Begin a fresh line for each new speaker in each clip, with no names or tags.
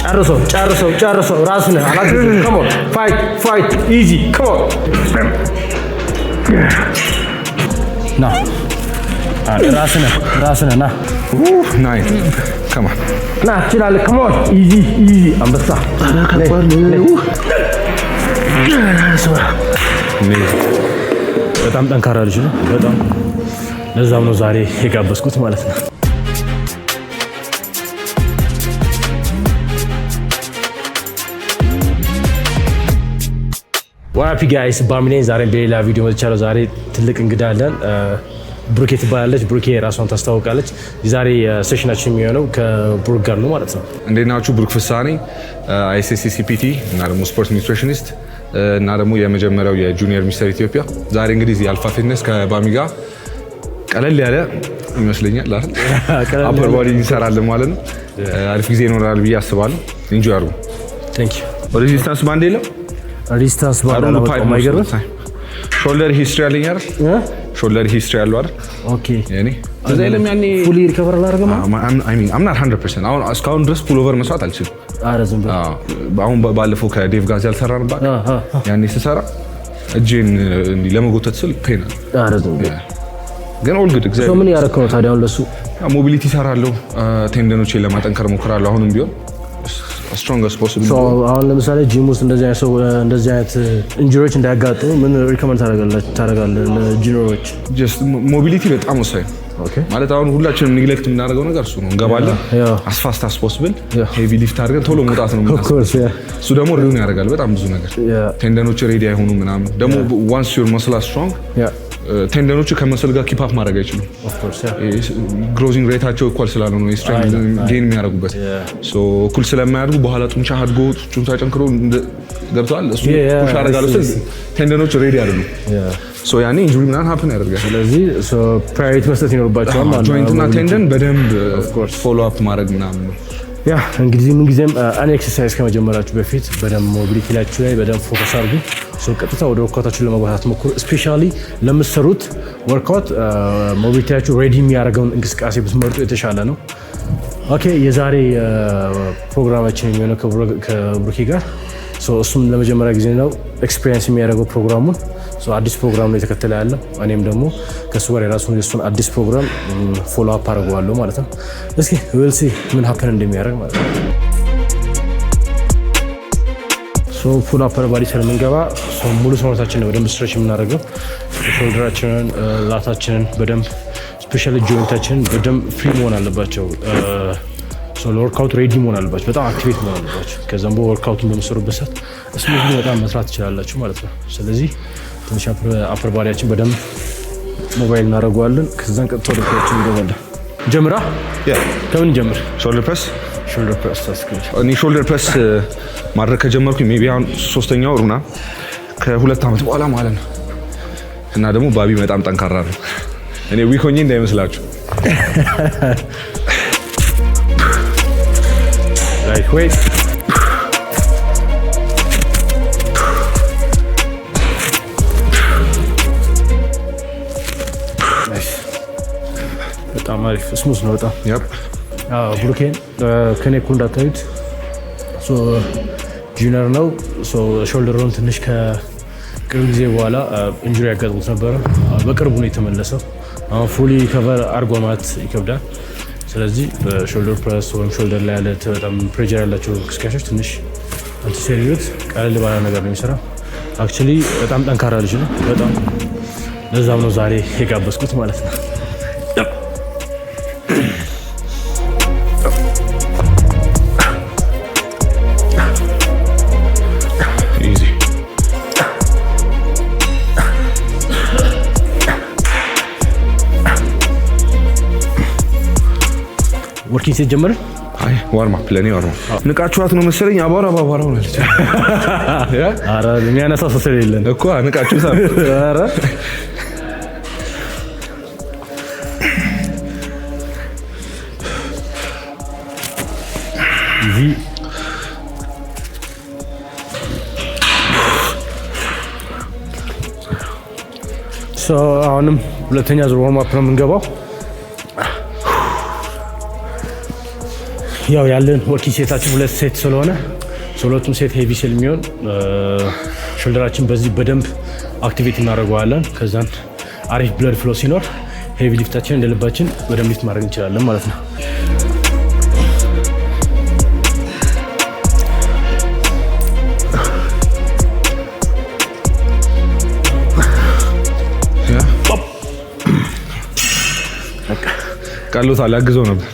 ጨርሰው ራስነ አላችሁ come on fight easy come on ና ራስነ ና
ናይስ come on
ና ትችላለህ come on easy አንበሳ በጣም ጠንካራ ልጅ ነው በጣም ለዛም ነው ዛሬ የጋበዝኩት ማለት ነው ዋፒ ጋይስ ባሚኔ ዛሬ በሌላ ቪዲዮ መጥቻለሁ ዛሬ ትልቅ እንግዳ አለን ብሩኬ ትባላለች ብሩኬ ራሷን ታስተዋውቃለች ዛሬ ሴሽናችን የሚሆነው ከብሩክ ጋር ነው ማለት ነው
እንዴት ናችሁ ብሩክ ፍሳኔ አይኤስሲሲፒቲ እና ደግሞ ስፖርት ኒውትሪሽኒስት እና ደግሞ የመጀመሪያው የጁኒየር ሚስተር ኢትዮጵያ ዛሬ እንግዲህ እዚህ አልፋ ፊትነስ ከባሚ ጋር ቀለል ያለ ይመስለኛል አይደል አፐር ቦዲ እንሰራለን ማለት ነው አሪፍ ጊዜ ይኖራል ብዬ አስባለሁ ኢንጆይ አድርጉ
ቴንክ ዩ
ሬዚስታንስ ባንድ የለም
ሬዚስታንስ ባንድ ነው ማይገርም
ሾልደር ሂስትሪ አለኝ አይደል ሾልደር ሂስትሪ አለው አይደል
ኦኬ
ያኔ እዛ የለም ያኔ
ፉሊ ሪከቨር አላደረገም
አይ ሚን አም ናት 100% አሁን እስካሁን ድረስ ፑል ኦቨር መስራት አልችልም
አረዝም
አሁን ባለፈው ከዴቭ ጋር ያልሰራንባት ያኔ ስሰራ እጄን እንዲ ለመጎተት ስል ፔን
አረዝም
ግን ኦል ጉድ ኤግዛክትሊ
ምን ያረከው ነው ታዲያ ለሱ
ሞቢሊቲ ሰራለሁ ቴንደኖቼን ለማጠንከር ሞክራለሁ አሁንም ቢሆን strong as possible
አሁን ለምሳሌ ጂም ውስጥ እንደዚህ አይነት ኢንጁሪዎች እንዳያጋጥሙ ምን ሪከመንድ ታደርጋለህ ለጂኒሮች
just mobility በጣም ወሳኝ
ኦኬ
ማለት አሁን ሁላችንም ኔግሌክት የምናደርገው ነገር እሱ ነው እንገባለን as fast as possible ሄቪ ሊፍት አድርገን ቶሎ መውጣት ነው እሱ ደግሞ ሪውን ያደርጋል በጣም ብዙ ነገር ቴንደኖች ሬዲ አይሆኑ ምናምን ደግሞ once your muscle is strong ቴንደኖቹ ከመሰል ጋር ኪፕ አፕ ማድረግ አይችሉም
ኦፍ ኮርስ
ግሮዚንግ ሬታቸው እኩል ስላልሆነ ነው ስትሬንግ ጌን የሚያደርጉበት ሶ እኩል ስለማያድጉ በኋላ ጡንቻ አድጎ ጡንቻ ጨንክሮ ገብቷል እሱ ፑሽ አደርጋለሁ ስል ቴንደኖቹ ሬዲ አይደሉም ሶ ያኔ ኢንጁሪ ምናምን ሃፕን ያደርጋል
ስለዚህ ሶ ፕራዮሪቲ መስጠት ይኖርባቸዋል ማለት ነው
ጆይንት እና ቴንደን በደንብ ፎሎ አፕ ማድረግ ምናምን ነው
ያ እንግዲህ ምን ጊዜም አን ኤክሰርሳይዝ ከመጀመራችሁ በፊት በደንብ ሞቢሊቲ ላይ በደንብ ፎከስ አድርጉ ሶ ቀጥታ ወደ ወርክአውታችሁ ለመግባት ሞክሩ ስፔሻሊ ለምትሰሩት ወርክአውት ሞቢሊቲያችሁ ሬዲ የሚያደርገውን እንቅስቃሴ ብትመርጡ የተሻለ ነው ኦኬ የዛሬ ፕሮግራማችን የሚሆነው ከብሩኬ ጋር ሶ እሱም ለመጀመሪያ ጊዜ ነው ኤክስፒሪየንስ የሚያደርገው ፕሮግራሙን ሶ አዲስ ፕሮግራም ነው የተከተለ ያለው እኔም ደግሞ ከሱ ጋር የራሱን አዲስ ፕሮግራም ፎሎ አፕ አድርገዋለሁ ማለት ነው እስኪ we'll see ምን ሀፕን እንደሚያደርግ ማለት ነው ሶ ፉል አፐር ባዲ ስለምንገባ ሶ ሙሉ ሰውነታችንን በደንብ ስትሬች የምናደርገው ሾልደራችንን ላታችንን በደንብ ስፔሻሊ ጆይንታችንን በደንብ ፍሪ መሆን አለባቸው ሶ ለወርክአውት ሬዲ መሆን አለባቸው በጣም አክቲቬት መሆን አለባቸው ከዛም በወርክአውቱን በመሰሩበት ሰዓት ስሙዝሊ በጣም መስራት ትችላላችሁ ማለት ነው ስለዚህ ትንሽ አፐር ባዲያችን በደንብ ሞባይል እናደርገዋለን ከዛን ቀጥታ ወደ ፕሮግራማችን እንገባለን ጀምራ ከምን ጀምር
ሾልደር ፕሬስ
ታስከኝ
እኔ ሾልደር ፕሬስ ማድረግ ከጀመርኩኝ ሜቢ አሁን 3ኛ ወር ምናምን ከ2 ዓመት በኋላ ማለት ነው እና ደግሞ ባቢ በጣም ጠንካራ ነው እኔ ዊክ ሆኜ እንዳይመስላችሁ
ላይክ ዌት በጣም አሪፍ ስሙዝ ነው በጣም ብሩኬን ከኔኩ እንዳታዩት ጁኒየር ነው ሾልደሩን ትንሽ ከቅርብ ጊዜ በኋላ ኢንጁሪ ያጋጥሞት ነበረ በቅርቡ ነው የተመለሰው አሁን ፉሊ ከቨር አድርጎ ማለት ይከብዳል ስለዚህ በሾልደር ፕሬስ ወይም ሾልደር ላይ ያለ በጣም ፕሬሸር ያላቸው እንቅስቃሴዎች ትንሽ አንቲሴሪዩት ቀለል ባለ ነገር ነው የሚሰራው አክቹዋሊ በጣም ጠንካራ ልጅ ነው በጣም ለዛም ነው ዛሬ የጋበዝኩት ማለት ነው ወርኪንግ ሲጀምር
አይ ዋርም አፕ ለኔ ዋርም ንቃችኋት ነው መሰለኝ አባራ ሆነች
አረ የሚያነሳ ሰው ስለሌለን
እኮ ንቃችሁት
አረ እዚህ አሁንም ሁለተኛ ዙር ዋርም አፕ ነው የምንገባው ያው ያለን ወርኪንግ ሴታችን 2 ሴት ስለሆነ ሁለቱም ሴት ሄቪ ስለሚሆን ሾልደራችን በዚህ በደንብ አክቲቬት እናደርገዋለን። ከዛን አሪፍ ብለድ ፍሎ ሲኖር ሄቪ ሊፍታችን እንደ ልባችን በደንብ ሊፍት ማድረግ እንችላለን ማለት ነው።
ቀሎታል ያግዘው ነበር።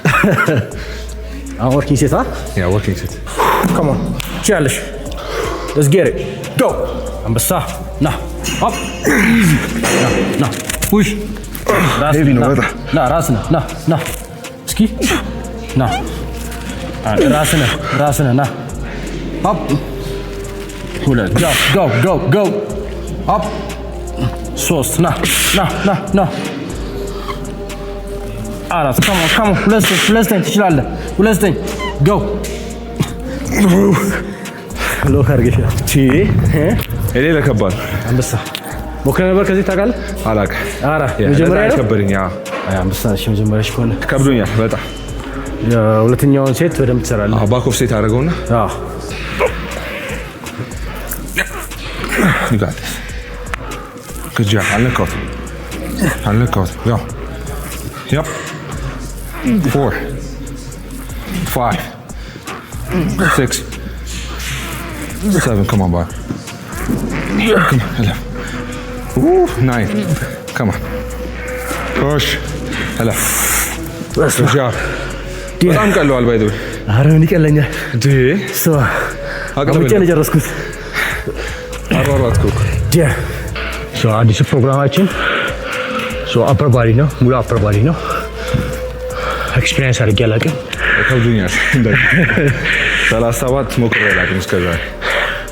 አሁን ወርኪንግ ሴት
ያ ወርኪንግ ሴት
come on ቻለሽ let's get it go አንበሳ ና up easy ና push ሄቪ ነው በጣም ና ራስና ና እስኪ ና ራስና ና up ሁለት go up ሶስት ና አራት come on ሁለተኛ ትችላለህ ሁለተኛ go ሎክ አድርገሻል
እኔ ለከባድ
አንበሳ ሞክረህ ነበር ከዚህ ታውቃለህ?
አላውቅም።
ኧረ መጀመሪያ ነው
ከበደኝ።
አንበሳ እሺ መጀመሪያሽ ከሆነ
ከብዶኛል በጣም።
ሁለተኛውን ሴት በደንብ ትሰራለህ።
ባክ ኦፍ ሴት አደረገውና ይጋት ከጃ አለካውት ያው 4 5 6 7 come on boy come on 9 come on push hello good job በጣም ቀለዋል ባይ ዘ ወይ
ኧረ ምን ይቀለኛል
እንዴ
ስማ አቅምጬ ነው የጨረስኩት
አሯሯጥኩ
አዲሱ ፕሮግራማችን አፐር ባዲ ነው ሙሉ አፐር ባዲ ነው ኤክስፒሪየንስ አድርጌ አላውቅም
ከብዶኛል 37 ሞክሬ አላውቅም እስከዛ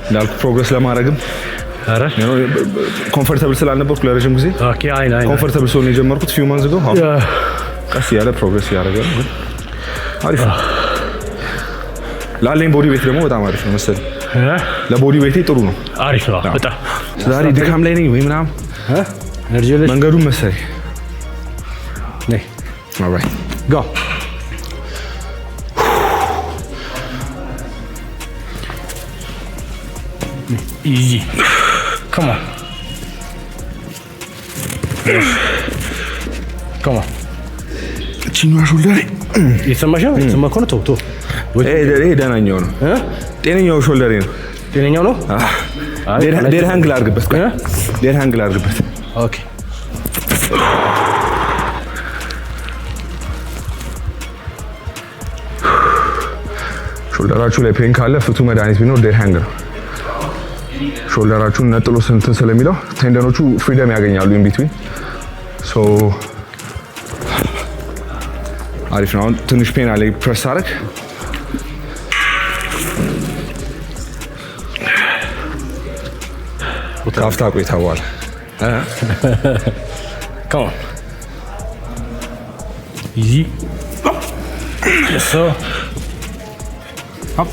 እንዳልኩ ፕሮግረስ ለማድረግም
ኧረ
ኮምፎርታብል ስላልነበርኩ ለረጅም ጊዜ ኮምፎርታብል ሰው ነው የጀመርኩት ፊው ማንዝ ጎ ቀስ ያለ ፕሮግረስ እያደረገ ነው አሪፍ ነው ላለኝ ቦዲ ዌት ደግሞ በጣም አሪፍ ነው መሰለኝ ለቦዲ ዌቴ ጥሩ ነው
አሪፍ ነው በጣም
ዛሬ ድካም ላይ ነኝ ወይ ምናምን መንገዱን መሰለኝ
ነይ
ኦልራይት
go easy come on
ቺኛው ሾልደር
የተሰማሽው ከሆነ ተው
ይሄ ደህናኛው ነው ጤነኛው ሾልደሬ ነው
ጤነኛው ነው
ዴር ሃንግል አድርግበት
ኦኬ
ሾልደራችሁ ላይ ፔን ካለ ፍቱ መድኃኒት ቢኖር ዴር ሃንግ ነው ሾልደራችሁን ነጥሎ እንትን ስለሚለው ቴንደኖቹ ፍሪደም ያገኛሉ ኢን ቢትዊን ሶ አሪፍ ነው። አሁን ትንሽ ፔን አለ ፕሬስ አደረግ ካፍታ ቆይታ በኋላ
come on easy so up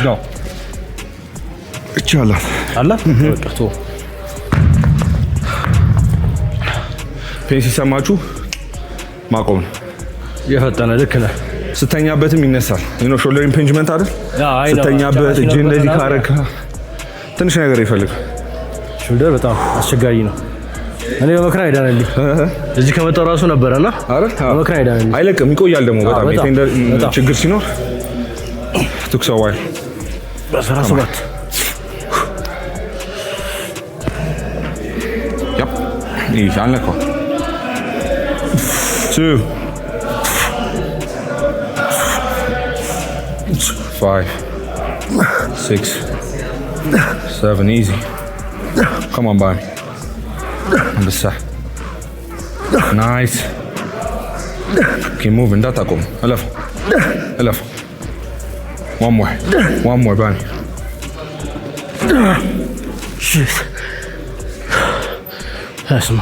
go
ይቻላል
አለ በቃ ቶ
ፔን ሲሰማችሁ ማቆም ነው
የፈጠነ ልክ ነህ
ስተኛበትም ይነሳል ሾልደር ኢምፔንጅመንት አይደል ስተኛበት እጅ እንደዚህ ካረክ ትንሽ ነገር ይፈልጋል
ሾልደር በጣም አስቸጋሪ ነው እኔ በመክራ አይዳነልኝ እዚህ ከመጣው ራሱ ነበርና በመክራ አይዳነልኝ
አይለቅም ይቆያል ደግሞ በጣም የቴንደር ችግር ሲኖር ትክሰው ዋይ
በ17
ያፕ ይሄ አልነካው 2 5 6 7 easy come on baby Ambessa nice keep moving እንዳታቆም እለፍ one more baby
shit አስማ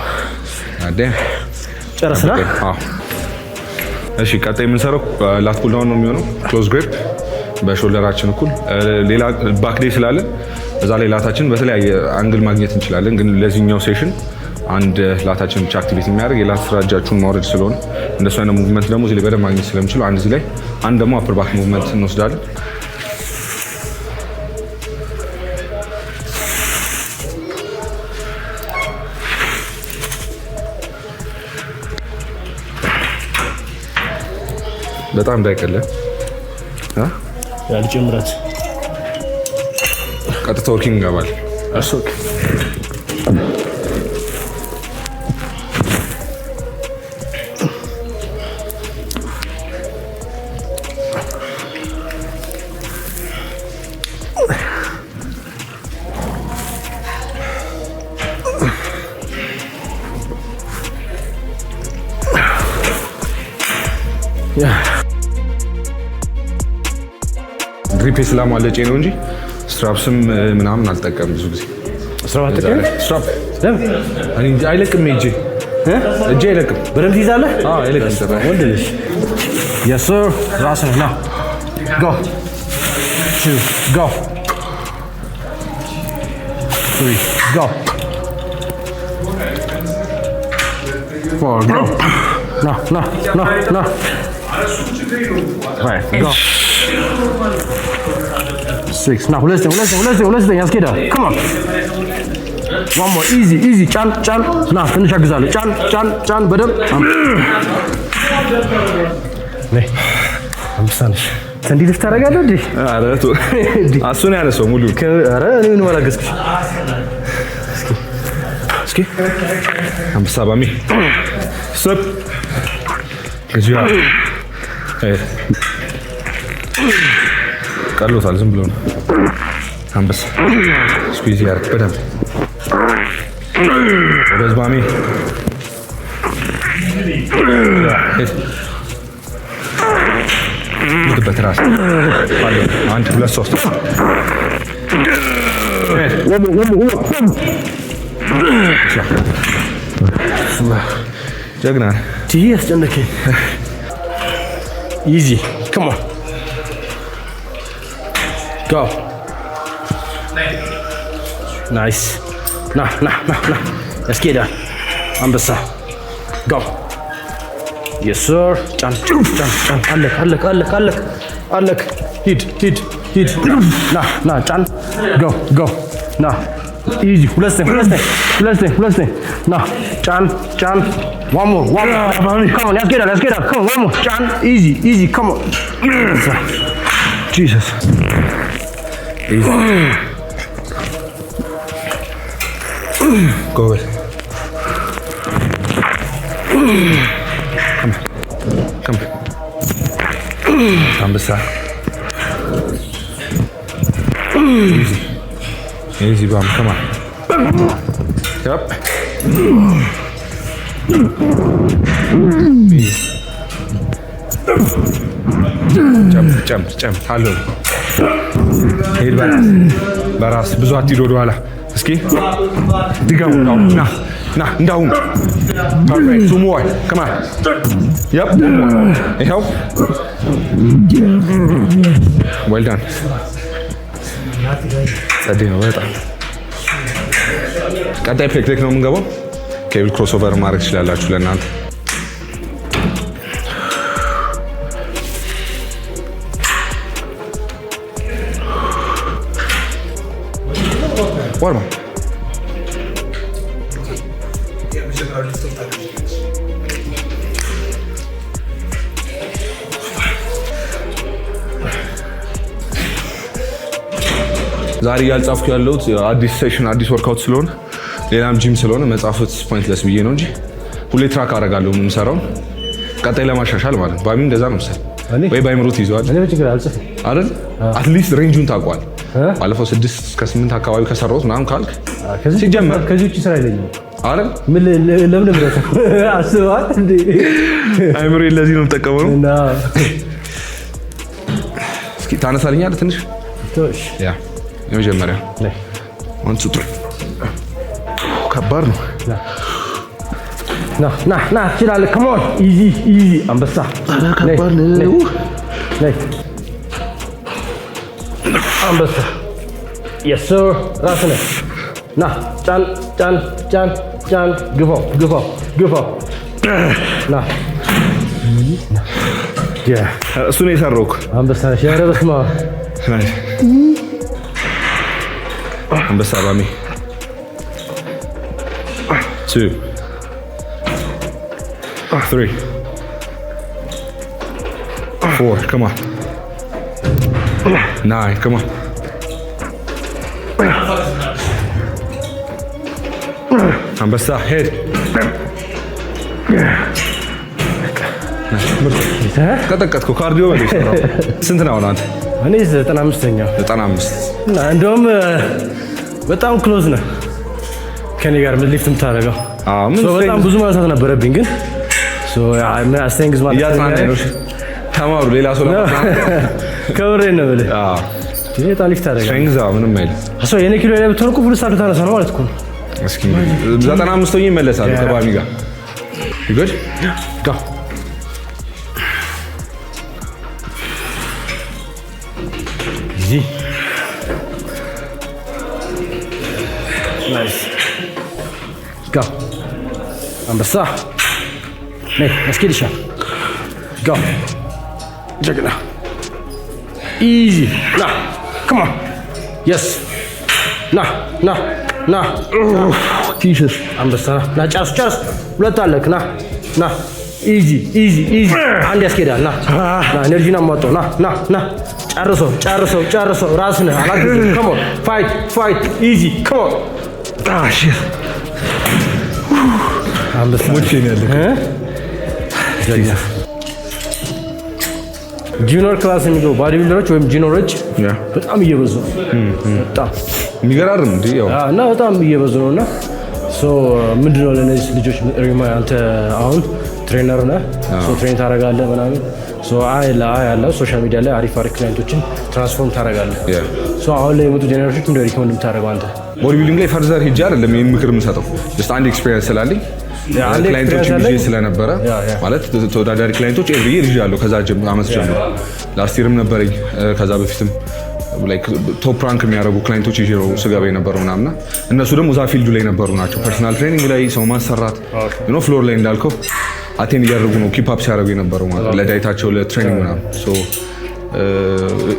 አዴ
ጨረስና
እሺ ቀጣይ የምንሰራው ላት ፑል ዳውን ነው የሚሆነው ክሎዝ ግሪፕ በሾልደራችን እኩል ሌላ ባክ ዴይ ስላለ እዛ ላይ ላታችን በተለያየ አንግል ማግኘት እንችላለን ግን ለዚህኛው ሴሽን አንድ ላታችን ብቻ አክቲቬት የሚያደርግ የላት ስራ እጃችሁን ማውረድ ስለሆነ እንደሱ አይነት ሙቭመንት ደግሞ እዚህ ላይ በደንብ ማግኘት ስለምችሉ አንድ እዚህ ላይ አንድ ደግሞ አፕር ባክ ሙቭመንት እንወስዳለን። በጣም እንዳይቀለ
ያልጨምራት
ቀጥታ ወርኪንግ እንገባል።
አሶክ
ግሪፕ ስላሟለጬ ነው እንጂ ስትራፕስም ምናምን አልጠቀም ብዙ ጊዜ። ስትራፕ አይለቅም እጄ አይለቅም።
በደንብ ትይዛለህ?
አይለቅም።
ወንድ ልጅ የስ ሰር ራስህ ና ጎ 2 ጎ 3 ጎ 4 ጎ ና right go 6 now ሁለት ያስኬዳል። come on one more easy ጫን ና ትንሽ አግዛለሁ። ጫን በደምብ ነይ አምሳንሽ እንዴ ልፍት ታደርጋለህ እንዴ?
ኧረ ቶ አሱን ያነሰው ሙሉ
ኧረ እኔ ምን ወላገስኩሽ።
እስኪ አምሳ ባሚ ሰብ ከዚያ ቀሎታል። ዝም ብሎ ነው አንበሳ ስኩዊዝ ያርክ በደንብ በዝባሚ በትራስ አንድ ሁለት ሶስት ጀግና
ትይ አስጨነቀኝ። easy come on go nice ና ያስኬዳል። አንበሳ go yes sir ጫን አለክ ሂድ ና ጫን go ና easy ሁለት ና ጫን one more come on ያስኬዳል come on one more ጫን easy come on Jesus
easy go ahead come አንበሳ easy bam come on yep ጨም አለ ሄድ በራስ ብዙ አትሂድ ወደኋላ። እስኪ ድገሙ ና እንዳሁን ፐርፌክት ቱ ሞር come on yep ይኸው well done ጸዴ ነው በጣም። ቀጣይ ፔክ ነው የምንገባው። ኬብል ክሮስኦቨር ማድረግ ትችላላችሁ ለእናንተ። ዋርማ ዛሬ ያልጻፍኩ ያለሁት አዲስ ሴሽን አዲስ ወርክአውት ስለሆነ ሌላም ጂም ስለሆነ መጻፍት ፖይንትለስ ብዬ ነው እንጂ ሁሌ ትራክ አደርጋለሁ የምሰራውን ቀጣይ ለማሻሻል ማለት ነው። ባሚም እንደዛ ነው መሰለኝ ወይ ባይምሮት ይዘዋል አይደል? አትሊስት ሬንጁን ታውቋል። ባለፈው 6 እስከ 8 አካባቢ ከሰራሁት ምናምን ካልክ ሲጀመር
ከዚህ ውጪ ስራ የለኝም
አይደል?
ምን ለምን ብለህ አስበዋል እንዴ?
አይምሮ ለዚህ ነው የምጠቀመው እና እስኪ ታነሳልኛለህ ትንሽ ያ የመጀመሪያ አንቺ ጥሩ ከባድ ነው።
ና ትችላለህ። come on easy አንበሳ
ከባድ ነው።
አንበሳ yes sir ራስህ ነህ። ና ጫን ጫን ግፋው ና
እሱ ነው የሰራው እኮ
አንበሳ ነሽ። ኧረ በስመ አብ
አንበሳ ባሚ 2 3 4 come on 9 come on አንበሳ ሄድ ቀጠቀጥኩ ካርዲዮ በል ስንት ነው አንተ?
እኔ 95ኛው
95
እና እንደውም በጣም ክሎዝ ነህ ከኔ ጋር ሊፍት የምታደርገው። በጣም ብዙ ማንሳት ነበረብኝ ግን አስተንግዝ ማለት
ነው። ተማሩ ሌላ ሰው
ከብሬን ነው ብለህ በጣም ሊፍት ታደርጋለህ።
ስትሬንግዝ ምንም አይልም።
የኔ ኪሎ ላይ ብትሆን እኮ ፉል ስታርት ታነሳ ነው ማለት እኮ ነው።
እስኪ 95 ሆኜ እመለሳለሁ ከባሚ ጋር ይገድ
ጋር easy nice go አንበሳ ነይ አስኪድሻ go ጀግና easy ና come on yes ና ቲሽስ አንበሳ ና ጨርስ ሁለት አለክ ና ኢዚ አንድ ያስኬዳል ና ኤነርጂና ማውጣው ና ጨርሰው ራስን አላግዝም come on fight easy come on shit አንበሳ
ሙቼን ያለ
ጁኒየር ክላስ የሚገቡ ባዲ ቢልደሮች ወይም ጁኒየሮች በጣም እየበዙ ነው። በጣም
የሚገራርም እንዴ ያው
እና በጣም እየበዙ ነውና ምንድነው ለነዚህ ልጆች አንተ አሁን ትሬነር ነህ ትሬን ታደርጋለህ ምናምን ያለው ሶሻል ሚዲያ ላይ አሪፍ ክላይንቶችን ትራንስፎርም ታደርጋለህ። አሁን ላይ የመጡ ጄኔሬሽኖች እንደ ሪኮመንድ የምታደርገው አንተ
ቦዲ ቢልዲንግ ላይ ፈርዘር ሄጄ አይደለም ይሄን ምክር የምሰጠው ጀስት አንድ ኤክስፒሪየንስ ስላለኝ ክላይንቶች ይዤ ስለነበረ ማለት ተወዳዳሪ ክላይንቶች ኤቭሪ ይር ይዣለሁ። ከዛ አመት ጀምሮ ላስት ይርም ነበረኝ። ከዛ በፊትም ላይክ ቶፕ ራንክ የሚያደርጉ ክላይንቶች ይዤ ነው ስገባ የነበረው ምናምና እነሱ ደግሞ እዛ ፊልዱ ላይ ነበሩ ናቸው። ፐርሰናል ትሬኒንግ ላይ ሰው ማሰራት ፍሎር ላይ እንዳልከው አቴንድ እያደረጉ ነው ኪፕ አፕ ሲያደርጉ የነበረው ማለት ለዳይታቸው ለትሬኒንግ ምናምን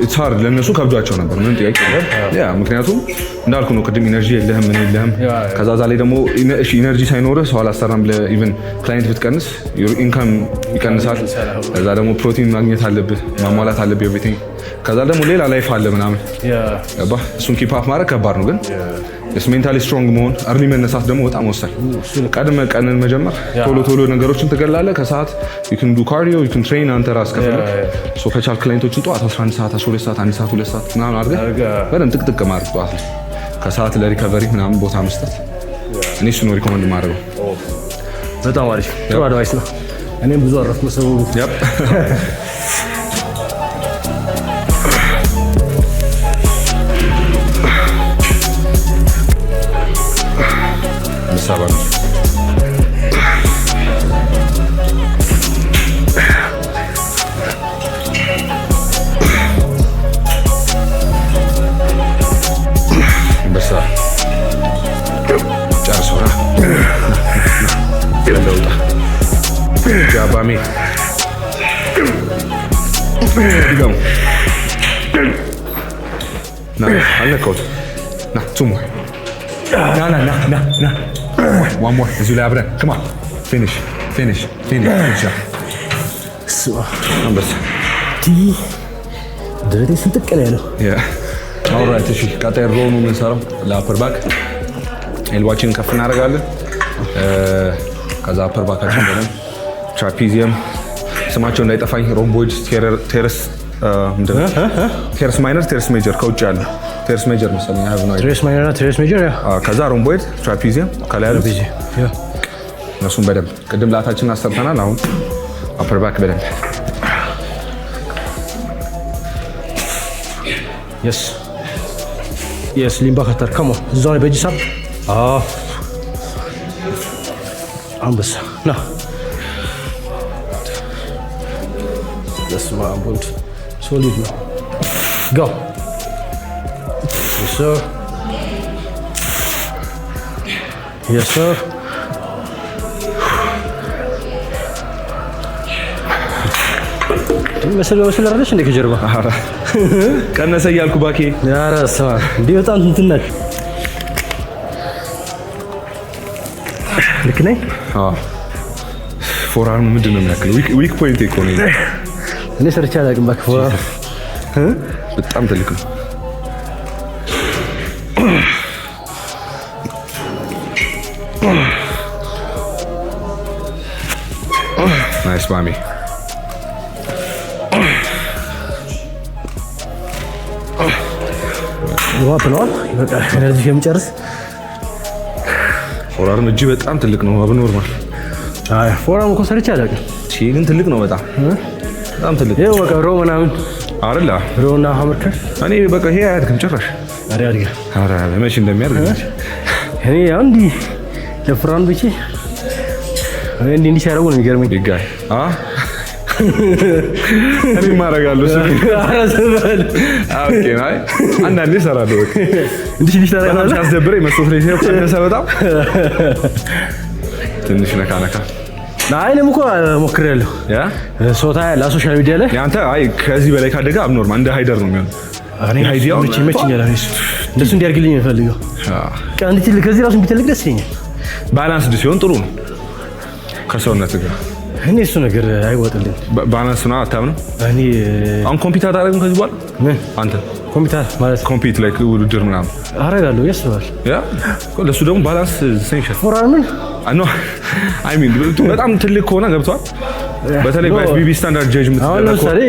ኢትስ ሃርድ ለእነሱ ከብዷቸው ነበር። ምንም ጥያቄ የለም። ምክንያቱም እንዳልኩ ነው ቅድም ኢነርጂ የለህም ምን የለህም። ከዛ ላይ ደግሞ ኢነርጂ ሳይኖርህ ሰው አላሰራም ብለህ ኢቨን ክላይንት ብትቀንስ ኢንካም ይቀንሳል። ከዛ ደግሞ ፕሮቲን ማግኘት አለብህ ማሟላት አለብህ ኤቭሪቲንግ። ከዛ ደግሞ ሌላ ላይፍ አለ ምናምን ገባህ። እሱን ኪፕ አፕ ማድረግ ከባድ ነው ግን ሜንታሊ ስትሮንግ መሆን እርሊ መነሳት ደግሞ በጣም ወሳኝ። ቀድመህ ቀንን መጀመር ቶሎ ነገሮችን ትገላለህ። ከሰዓት you can do cardio you can train አንተ ራስህ ከፈለክ ከቻልክ ክላይንቶችን ጠዋት 11 ሰዓት 12 ሰዓት 1 ሰዓት 2 ሰዓት ምናምን አድርገህ በደንብ ጥቅጥቅ ማድረግ ጠዋት ላይ ከሰዓት ለሪከቨሪ ምናምን ቦታ መስጠት እኔ እሱን ነው ሪኮመንድ ማድረገው።
በጣም አሪፍ ጥሩ አድቫይስ ነው። እኔም ብዙ አረፍ መሰቡ
ሰባ በሳ ጨርሶና ለውጣ ጃባሚ ድገሙ ና አልነካሁት ና ቱሞ ና one more እዚሁ ላይ አብረን come on finish አንበሳ
ደረቴ ስንጥቅ ነው ያለው።
ኦልራይት እሺ ቀጣይ ሮው ነው የምንሰራው ለአፐር ባክ ኤልባችንን ከፍ እናደርጋለን። ከዛ አፐር ባካችን በደንብ ትራፒዚየም ስማቸው እንዳይጠፋኝ ሮምቦይድ ቴረስ ቴረስ ማይነር ቴረስ ሜጀር ከውጭ ያለ ቴረስ ሜጀር መሰለኝ አይ ሃቭ ኖ
ቴረስ ማይነር እና ቴረስ ሜጀር
ከዛ ሮምቦይድ ትራፒዚየም ከላይ ያሉት እነሱን በደንብ ቅድም ላታችንን አሰርተናል። አሁን አፐር ባክ በደንብ
yes ሊምባ ከተር come on እዛው ላይ በእጅ ሳብ አንበሳ ና ለስማ አምቦልት ሶሊድ ነው go yes sir መስለ ረዳሽ እንደ ከጀርባ
ቀነሰ እያልኩ ባኬ
ኧረ ሰዋ እንዴ በጣም እንትን ነህ ልክ ነኝ
ፎርአርም ምንድን ነው የሚያክለው ዊክ ፖይንት እኮ ነው
እኔ ሰርቼ አላውቅም ባክ ፎርአርም
በጣም ትልቅ ነው ናይስ ማሚ
ዋፕ ነው በቃ ኤነርጂ የሚጨርስ
ፎርአርም እጅ በጣም ትልቅ ነው አብኖርማል
አይ ፎርአርም እኮ ሰርቼ አላውቅም
እሺ ግን ትልቅ ነው በጣም ትልቅ
ይኸው በቃ ሮ ምናምን
አይደለ
ሮና ሀመርከር
እኔ በቃ ይሄ አያድግም ጭራሽ ኧረ መቼ እንደሚያድግ
እኔ አንዲ ለፍራን ብቻ እንዲህ ሲያደርጉ ነው የሚገርመኝ
ቢጋይ እኔ ማረጋለሁ ኦኬ ናይ አንዳንዴ እሰራለሁ
እንዲህ ታደርጋለህ
ሲያስደብረኝ መስሎት ላይ ሲሄድ ቀነሰ በጣም ትንሽ ነካ
አይ እኔም እኮ ሞክሬያለሁ
ያ
ሶታ ያለ ሶሻል ሚዲያ ላይ
ያንተ አይ ከዚህ በላይ ካደገ አብኖርማል እንደ ሃይደር ነው የሚሆነው
እኔ ሃይዲያው መቼኛል እንደሱ እንዲያርግልኝ የምፈልገው ቀንት ከዚህ ራሱ ቢተልቅ ደስ ይለኛል
ባላንስ ሲሆን ጥሩ ነው ከሰውነት ጋር
እኔ እሱ ነገር አይወጥልኝ
ባላንስ ነው አታምነው
እኔ
አሁን ኮምፒውተር አታደርግም ከዚህ በኋላ
ምን
አንተ
ኮምፒውተር ማለት
ኮምፒውተር ላይ ውድድር ምናምን
አደርጋለሁ ያስባል
ያ ለሱ ደግሞ ባላንስ ሴንሽን
ፎርአርምን
አይ ሚን በጣም ትልቅ ከሆነ ገብቷል በተለይ በኤፍቢቢ ስታንዳርድ ጀጅ
አሁን ለምሳሌ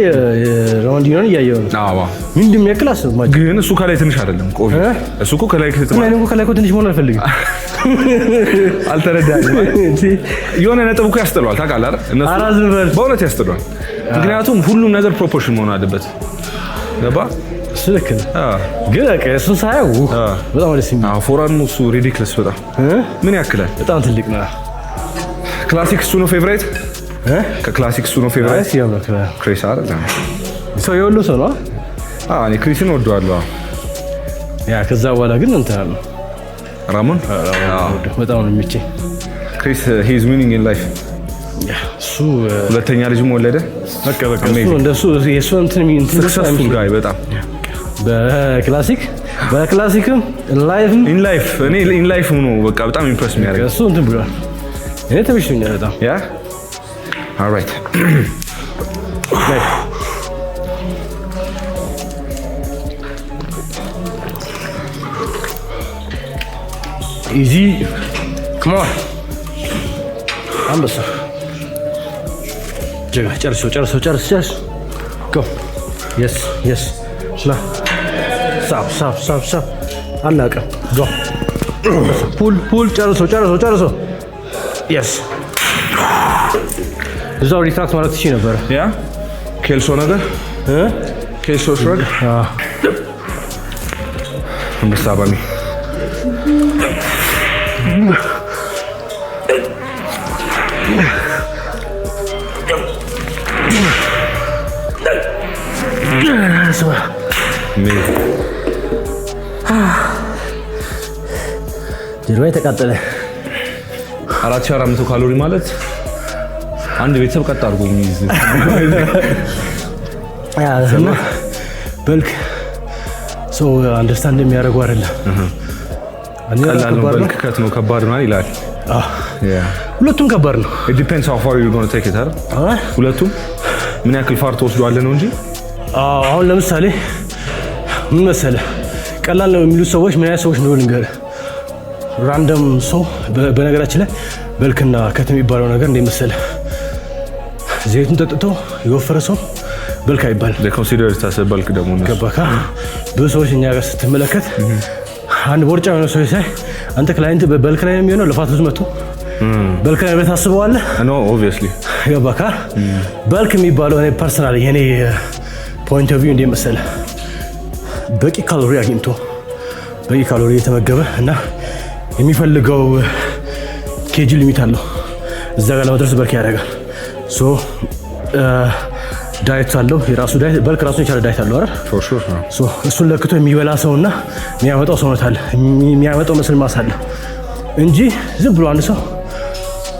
ሮንዲኖን እያየሁ ነው
አዎ
ምንድን የሚያክል አስብ
ግን እሱ ከላይ ትንሽ አይደለም ቆይ እሱ እኮ ከላይ
ትንሽ መሆን አልፈልግም
አልተረዳኝም የሆነ ነጥብ እኮ ያስጥለዋል ታውቃለህ አይደል እነሱ በእውነት ያስጥለዋል ምክንያቱም ሁሉም ነገር ፕሮፖርሽን መሆን አለበት ገባ
እሱ ልክ ነው ግን በቃ እሱን ሳየው በጣም ደስ የሚል
ፎርአርም እሱ ሪዲክለስ በጣም ምን ያክላል
በጣም ትልቅ ነው
ክላሲክ እሱ ነው ፌቨራይት ከክላሲክ እሱ ነው ፌቨራይት ክሪስ አይደል
ሰው የሁሉ ሰው ነው
እኔ ክሪስን ወደዋለሁ
ያ ከዛ በኋላ ግን እንትን ነው
ራሞን
በጣም ነው የሚመቸኝ
ክሪስ ሂ ኢዝ ዊኒንግ ኢን ላይፍ
እሱ
ሁለተኛ ልጅም ወለደ
በቃ እንደሱ የሱ እንትን
ሰክሰስፉል ጋይ በጣም
በክላሲክም
ኢን ላይፍ እኔ ኢን ላይፍ ነው በቃ በጣም ኢምፕረስ የሚያደርግ
እሱ እንትን ብሏል እኔ ተመችቶኛል በጣም
ያ ኦልራይት
ኢዚ ካም ኦን አንበሳ ጀጋ ጨርሶ ጎ የስ ና ሳብ አላቀ ጎ ፑል ጨርሶ የስ እዛው ሪትራክት ማለት ትችይ ነበር
ያ ኬልሶ ነገር ኬልሶ ሽረግ አንበሳ ባሚ
ጀርባዬ ተቃጠለ
4400 ካሎሪ ማለት አንድ ቤተሰብ ቀጥ አድርጎ የሚይዝ
እና በልክ ሰው አንደርስታንድ የሚያደርገው አይደለም
ቀላል ነው በልክ ከት ነው ከባድ ነው ይላል
ሁለቱም ከባድ ነው
it depends how far you're going to take it ሁለቱም ምን ያክል ፋር ተወስዷል ነው እንጂ
አሁን ለምሳሌ ምን መሰለህ ቀላል ነው የሚሉ ሰዎች ምን አይነት ሰዎች እንደሆነ ልንገርህ ራንደም ሰው በነገራችን ላይ በልክና ከት የሚባለው ነገር እንደ መሰለህ ዘይቱን ጠጥቶ የወፈረ ሰው በልክ አይባልም
ለኮንሲደር ታሰብ በልክ ደግሞ ነው
ገባካ ብዙ ሰዎች እኛ ጋር ስትመለከት አንድ ቦርጫ የሆነ ሰው ሳይ አንተ ክላይንት በልክ ላይ ነው የሚሆነው ለፋት ብዙ መጥቶ በልክ ላይ ብለህ ታስበዋለህ
ኖ ኦብቪየስሊ
ገባካ በልክ የሚባለው እኔ ፐርሰናል የኔ ፖይንት ኦፍ ቪው እንደ መሰለህ በቂ ካሎሪ አግኝቶ በቂ ካሎሪ የተመገበ እና የሚፈልገው ኬጂ ሊሚት አለው እዛ ጋር ለመድረስ በልክ ያደርጋል ሶ ዳይት አለው የራሱ ዳይት በልክ ራሱ የቻለ ዳይት አለው አይደል
ፎር ሹር
ሶ እሱን ለክቶ የሚበላ ሰውና የሚያመጣው ሰውነት አለ የሚያመጣው መስል ማስ አለ እንጂ ዝም ብሎ አንድ ሰው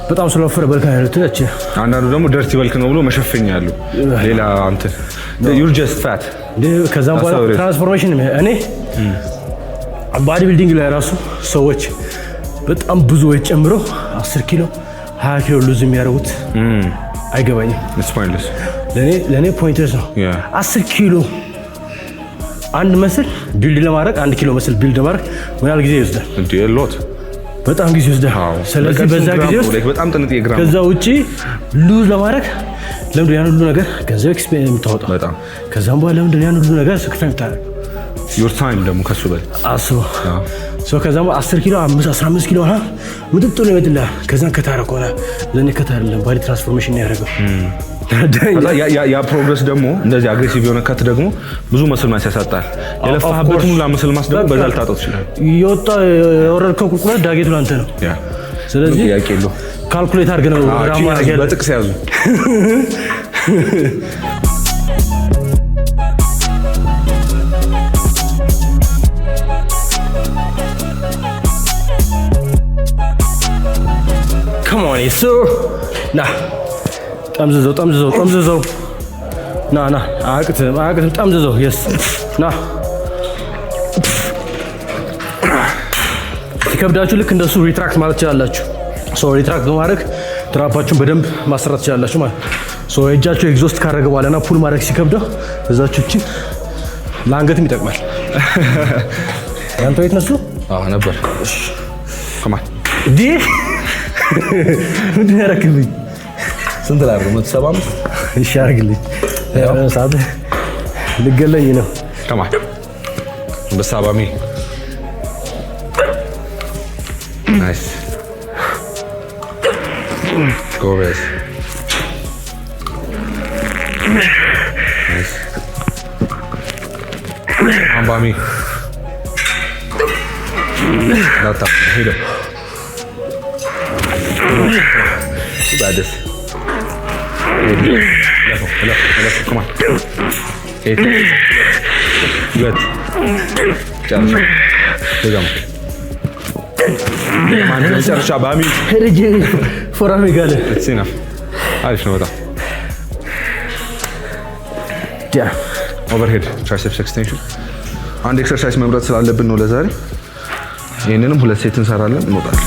በጣም ስለወፈረ በልክ አይነት እቺ
አንዳንዱ ደግሞ ደርቲ በልክ ነው ብሎ መሸፈኛ ያለው ሌላ አንተ you're just fat
ከዛም በኋላ ትራንስፎርሜሽን እኔ ባዲ ቢልዲንግ ላይ ራሱ ሰዎች በጣም ብዙ ወይ ጨምሮ 10 ኪሎ 20 ኪሎ ሉዝ የሚያደርጉት አይገባኝም።
it's pointless
ለኔ ፖይንትስ ነው 10 ኪሎ አንድ መስል ቢልድ ለማድረግ 1 ኪሎ መስል ቢልድ ለማድረግ ምን ያህል ጊዜ ይወስዳል?
እንዴ ሎት
በጣም ጊዜ ይወስዳል። ስለዚህ በዛ ጊዜ ውስጥ
በጣም ጥንጥዬ ግራም
ከዛ ውጪ ሉዝ ለማድረግ ለምንድን ያን ሁሉ ነገር ገንዘብ ኤክስፔንስ የምታወጣው?
በጣም
ከዛም በኋላ ለምንድን ያን ሁሉ ነገር ሰክሪፋይስ የምታደርገው?
your time ደግሞ ከሱ በል
አስበው። ከዛም 10 ኪሎ 15 ኪሎ ምጥጥ ነው ይመጣል። ከዛን ከታረከው ለኔ ከታረለም ባዲ ትራንስፎርሜሽን ያደርገው
ያ ፕሮግረስ ደግሞ እንደዚህ አግሬሲቭ የሆነ ከት ደግሞ ብዙ መስል ማስ ያሳጣል። የለፋህበትን ሁሉ መስል ማስ ደግሞ በዛ ልታጠው ይችላል። ይወጣ
የወረድከው ቁልቁለት ዳገቱ ላንተ ነው። ስለዚህ
ያቄ ነው
ካልኩሌት አድርገህ ነው ራማ ያገለ
በጥቅስ ያዙ።
Come on, yes sir. Nah. ጠምዝዘው ና አያቅትም ጠምዝዘው የስ ና ሲከብዳችሁ ልክ እንደሱ ሪትራክት ማለት ትችላላችሁ። ሪትራክት በማድረግ ትራፓችሁን በደንብ ማሰራት ትችላላችሁ ማለት እጃችሁ ኤግዞስት ካደረገ በኋላ ና ፑል ማድረግ ሲከብደው እዛችሁ ለአንገትም ይጠቅማል። ያንተ ቤት ነሱ
ነበር ከማን
ምንድን ያደረክልኝ?
ስንት ላድርገው? 175
እሺ አድርግልኝ። ሰዓት ልገለኝ ነው።
ከማን በሳባሚ ናይስ ጎበዝ ናይስ አምባሚ ዳታ ሄዶ ባደስ come on. 8. Good. ጨርሻ ደጋም ማን ጨርሻ ባሚ
ሄርጂ ፎራሚ ጋር
እቺና አሪፍ ነው በጣም
ያ
ኦቨርሄድ ትራይሴፕስ ኤክስቴንሽን አንድ ኤክሰርሳይዝ መምረጥ ስላለብን ነው ለዛሬ። ይሄንንም 2 ሴት እንሰራለን እንወጣለን።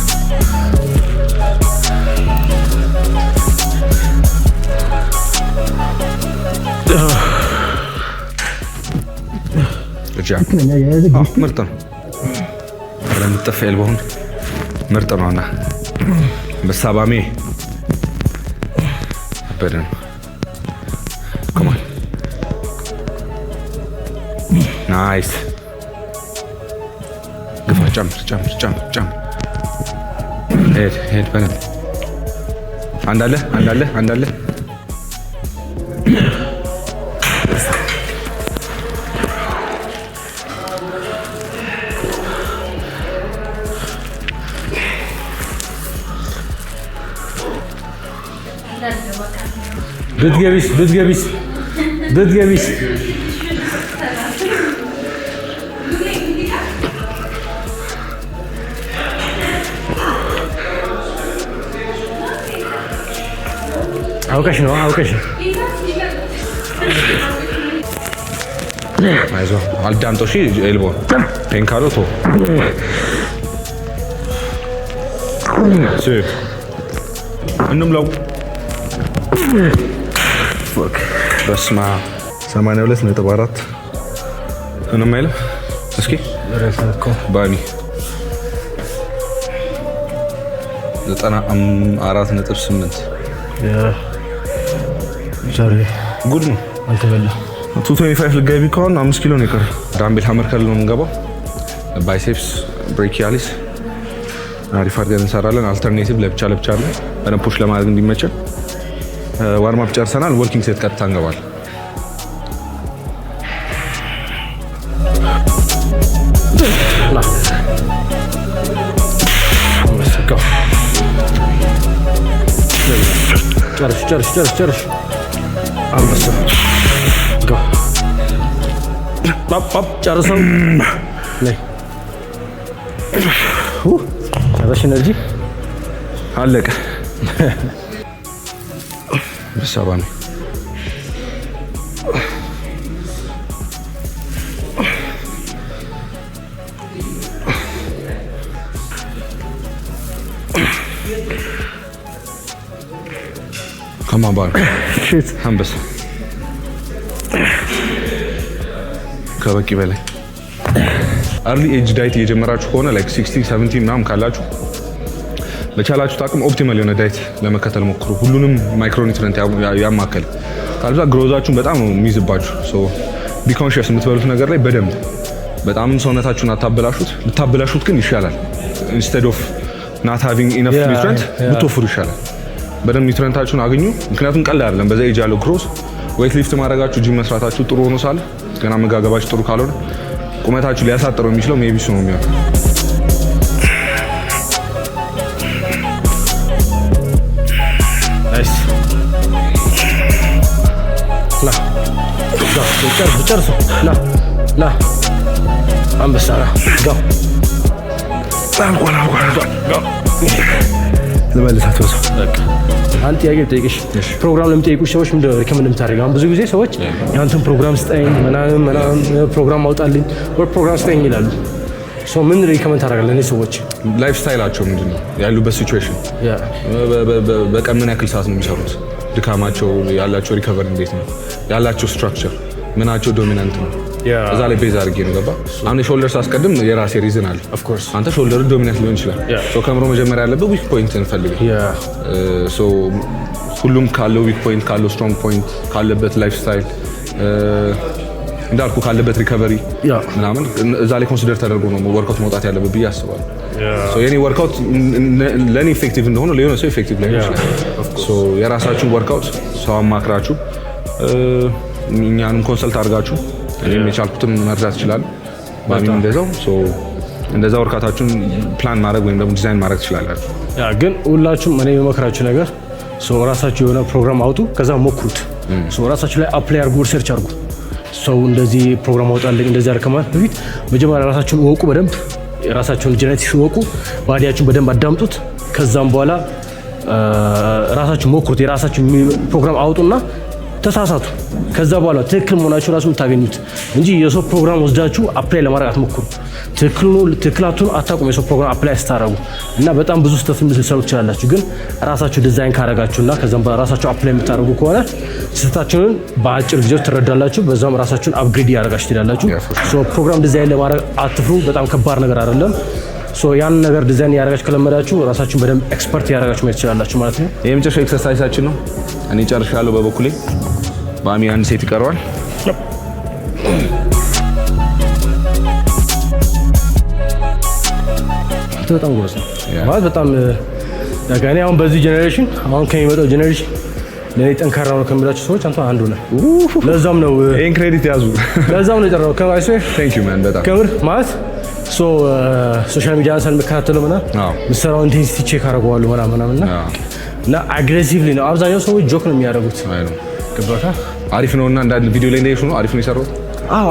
ምርጥ ነው። ለምትጠፋ ኤልቦውን ምርጥ ነውና በሳባሜ በደን ኮማን ናይስ ግፋ ጨምር ሄድ በደን አንዳለ
ብትገቢስ አውቀሽ ነው
አይዞህ አልዳምጦ እሺ ኤልቦ ፔንካሎ ቶ እንምለው በስማ 82.4 ምንም አይልም። እስኪ ባሚ 94.8 ጉድ ነው።
አልተበላ
225 ልገቢ ከሆነ 5 ኪሎ ነው የቀረው። ዳምቤል ሀመር ከል ነው የምንገባው። ባይሴፕስ ብሬኪያሊስ አሪፍ አድርገን እንሰራለን። አልተርኔቲቭ ለብቻ አለ በደንብ ፑሽ ለማድረግ እንዲመቸን። ዋርም አፕ ጨርሰናል። ወርኪንግ ሴት ቀጥታ እንገባለን።
ጨርሽ አንበሳ ጨርሰው ጨረሽ። ኤነርጂ
አለቀ። በሰባሚ Come on, boy.
Shit.
አንበሳ ከበቂ በላይ አርሊ ኤጅ ዳይት እየጀመራችሁ ከሆነ ላይክ 60 70 ምናምን ካላችሁ በቻላችሁት አቅም ኦፕቲማል የሆነ ዳይት ለመከተል ሞክሩ። ሁሉንም ማይክሮኒውትሪየንት ያማከል ካልዛ ግሮዛችሁን በጣም ነው የሚይዝባችሁ። ሶ ቢ ኮንሺየስ የምትበሉት ነገር ላይ በደንብ በጣም ሰውነታችሁን አታበላሹት። ልታበላሹት ግን ይሻላል። ኢንስቴድ ኦፍ ናት ሃቪንግ ኢነፍ ኒውትሪየንት ብትወፍሩ ይሻላል። በደንብ ኒውትሪየንታችሁን አግኙ። ምክንያቱም ቀላል አይደለም። በዛ ኤጅ ያለው ግሮዝ ዌይት ሊፍት ማድረጋችሁ ጂም መስራታችሁ ጥሩ ሆኖ ሳለ ገና መጋገባችሁ ጥሩ ካልሆነ ቁመታችሁ ሊያሳጥረው የሚችለው ሜቢ እሱ ነው የሚሆነው።
ናይስ ጨርሱ። ና አንበሳ ና ልመልሳት በሰው አንድ ጥያቄ ልጠይቅሽ። ፕሮግራም ለሚጠይቁሽ ሰዎች ምንድን ነው ሪከመንድ የምታደርገው? አሁን ብዙ ጊዜ ሰዎች ያንተን ፕሮግራም ስጠኝ ምናምን ፕሮግራም አውጣልኝ ወይ ፕሮግራም ስጠኝ ይላሉ። ምን ሪከመንድ ታደርጋለህ? እኔ ሰዎች
ላይፍ ስታይላቸው ምንድን ነው ያሉበት ሲቹዌሽን፣ በቀን ምን ያክል ሰዓት ነው የሚሰሩት፣ ድካማቸው፣ ያላቸው ሪከቨሪ እንዴት ነው፣ ያላቸው ስትራክቸር ምናቸው ዶሚናንት ነው፣ እዛ ላይ ቤዝ አድርጌ ነው ገባ። አሁን የሾልደር ሳስቀድም የራሴ ሪዝን አለ። አንተ ሾልደር ዶሚናንት ሊሆን ይችላል። ከምሮ መጀመሪያ ያለበት ዊክ ፖይንት እንፈልግ። ሁሉም ካለው ዊክ ፖይንት ካለው ስትሮንግ ፖይንት ካለበት ላይፍ ስታይል እንዳልኩ ካለበት ሪከቨሪ ምናምን እዛ ላይ ኮንሲደር ተደርጎ ነው ወርክአውት መውጣት ያለበት ብዬ አስባለሁ። የኔ ወርክአውት ለእኔ ኢፌክቲቭ እንደሆነ ለሆነ ሰው ኢፌክቲቭ ላይሆን ይችላል። የራሳችሁን ወርክአውት ሰው አማክራችሁ እኛንም ኮንሰልት አድርጋችሁ እኔም የቻልኩትን መርዳት ይችላል። ባሚም እንደዛ ወርካታችሁን ፕላን ማድረግ ወይም ደግሞ ዲዛይን ማድረግ ትችላላችሁ።
ግን ሁላችሁም እኔ የመክራችሁ ነገር ራሳችሁ የሆነ ፕሮግራም አውጡ፣ ከዛ ሞክሩት። ራሳችሁ ላይ አፕላይ አድርጉ፣ ሪሰርች አድርጉ። ሰው እንደዚህ ፕሮግራም አውጣልኝ እንደዚህ አድርግ ከማለት በፊት መጀመሪያ ራሳችሁን ወቁ፣ በደንብ የራሳችሁን ጄኔቲክስ ወቁ፣ ባዲያችሁን በደንብ አዳምጡት። ከዛም በኋላ ራሳችሁን ሞክሩት። የራሳችሁን ፕሮግራም አውጡና ተሳሳቱ። ከዛ በኋላ ትክክል መሆናችሁ ራሱ የምታገኙት እንጂ የሰው ፕሮግራም ወስዳችሁ አፕላይ ለማድረግ አትሞክሩ። ትክክላቱን አታውቁም የሰው ፕሮግራም አፕላይ ስታደርጉ እና በጣም ብዙ ስህተት ልትሰሩ ትችላላችሁ። ግን ራሳችሁ ዲዛይን ካደረጋችሁና ከዛም በኋላ ራሳችሁ አፕላይ የምታደርጉ ከሆነ ስህተታችሁን በአጭር ጊዜ ትረዳላችሁ። በዛም ራሳችሁን አፕግሬድ እያደረጋችሁ ትሄዳላችሁ። ፕሮግራም ዲዛይን ለማድረግ አትፍሩ። በጣም ከባድ ነገር አይደለም። ያንን ነገር ዲዛይን ያደረጋችሁ ከለመዳችሁ ራሳችሁን በደንብ ኤክስፐርት ያደረጋችሁ ማለት ትችላላችሁ ማለት ነው።
የመጨረሻው ኤክሰርሳይዛችን ነው። እኔ ጨርሻለሁ በበኩሌ። ባሚ አንድ ሴት ይቀረዋል።
በጣም ጎበዝ ነው ማለት በጣም እኔ አሁን በዚህ ጄኔሬሽን አሁን ከሚመጣው ጄኔሬሽን ለኔ ጠንካራ ነው ከሚላችሁ ሰዎች አንተ አንዱ ነህ። ለዛም ነው
ይሄን ክሬዲት ያዙ።
ለዛም ነው የጠራው ከማይሰ
ቴንክ ዩ ማን በጣም
ከምር ማለት ሶሻል ሚዲያ አንሳን መከታተለው ምሰራው ኢንቴንሲቲ ቼክ አደርገዋለሁ ምናምን እና አግሬሲቭሊ ነው አብዛኛው ሰዎች ጆክ ነው የሚያደርጉት። ገባካ?
አሪፍ ነውና እንዳል ቪዲዮ ላይ እንደይሹ ነው አሪፍ ነው የሰራው።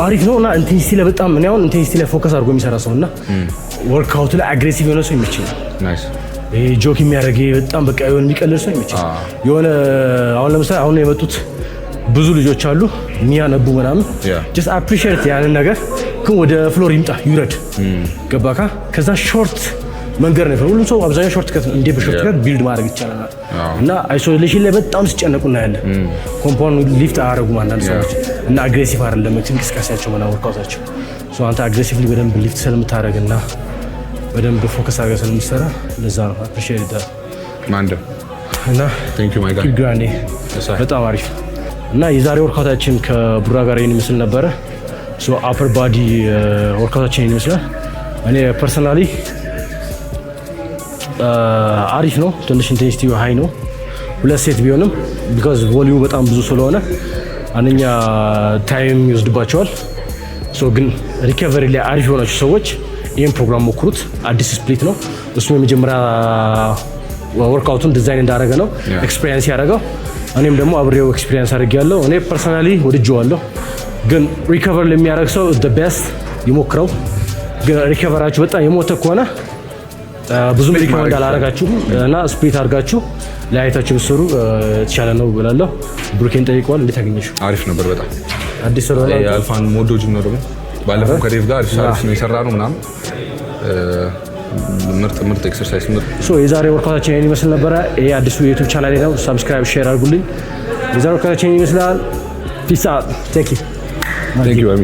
አሪፍ ነውና ኢንቴንሲቲ ላይ በጣም እኔ አሁን ኢንቴንሲቲ ላይ ፎከስ አድርጎ የሚሰራ ሰውና ወርክአውት ላይ አግሬሲቭ የሆነ ሰው ይመችኛል።
ናይስ
ጆክ የሚያደርግ በጣም በቃ የሆነ የሚቀልል ሰው ይመችኛል። የሆነ አሁን ለምሳሌ አሁን የመጡት ብዙ ልጆች አሉ የሚያነቡ ምናምን ጀስት አፕሪሺየት ያንን ነገር ግን ወደ ፍሎር ይምጣ ይውረድ። ገባካ? ከዛ ሾርት መንገድ ነው ሁሉም ሰው አብዛኛው ሾርት ከት እንደ በሾርት ከት ቢልድ ማድረግ ይቻላል። እና አይሶሌሽን ላይ በጣም ሲጨነቁ እናያለን። ኮምፓውንድ ሊፍት አያደርጉም አንዳንድ ሰዎች እና አግሬሲቭ አይደለም እንቅስቃሴያቸው ምናምን ወርክአውታቸው። አንተ አግሬሲቭሊ በደንብ ሊፍት ስለምታደርግና በደንብ ፎከስ አድርገህ ስለምትሰራ ለዛ ነው አፕሪሺየት ይዳል
ማንደም
እና
ቴንክ ዩ ማይ ጋድ
ግራኔ በጣም አሪፍ እና የዛሬ ወርክአውታችን ከቡራ ጋር ይሄን ይመስል ነበረ። አፐር ባዲ ወርክአውታችን ይመስላል። እኔ ፐርሰናሊ አሪፍ ነው። ትንሽ ኢንቴንሲቲው ሃይ ነው። 2 ሴት ቢሆንም ቢኮዝ ቮሊዩም በጣም ብዙ ስለሆነ አንደኛ ታይም ይወስድባቸዋል። ግን ሪከቨሪ ላይ አሪፍ የሆናችሁ ሰዎች ይህን ፕሮግራም ሞክሩት። አዲስ ስፕሊት ነው። እሱም የመጀመሪያ ወርክአውቱን ዲዛይን እንዳደረገ ነው ኤክስፔሪየንስ ያደረገው። እኔም ደግሞ አብሬው ኤክስፔሪየንስ አድርጌያለሁ። እኔ ፐርሰናሊ ወድጄዋለሁ። ግን ሪከቨር ለሚያደርግ ሰው the best ይሞክረው። ግን ሪከቨራችሁ በጣም የሞተ ከሆነ ብዙም ሪኮመንድ አላደርጋችሁም እና ስፕሊት አድርጋችሁ ለአይታችሁ ብትሰሩ የተሻለ ነው ብላለሁ። ብሩኬን ጠይቀዋል። እንዴት አገኘሽው?
አሪፍ ነበር በጣም
አዲስ ሰው ነው።
አልፋን ሞዶ ጅም ነው ደግሞ ባለፈው ከዴቭ ጋር አሪፍ ነው የሰራ ነው ምናምን ምርጥ ኤክሰርሳይዝ ምርጥ።
የዛሬ ወርካታችን ይሄን ይመስል ነበረ። ይሄ አዲሱ የዩቲዩብ ቻናሌ ነው። ሰብስክራይብ ሼር አድርጉልኝ። የዛሬ ወርካታችን ይመስላል። ፒስ አውት። ቴንክ ዩ
አሚ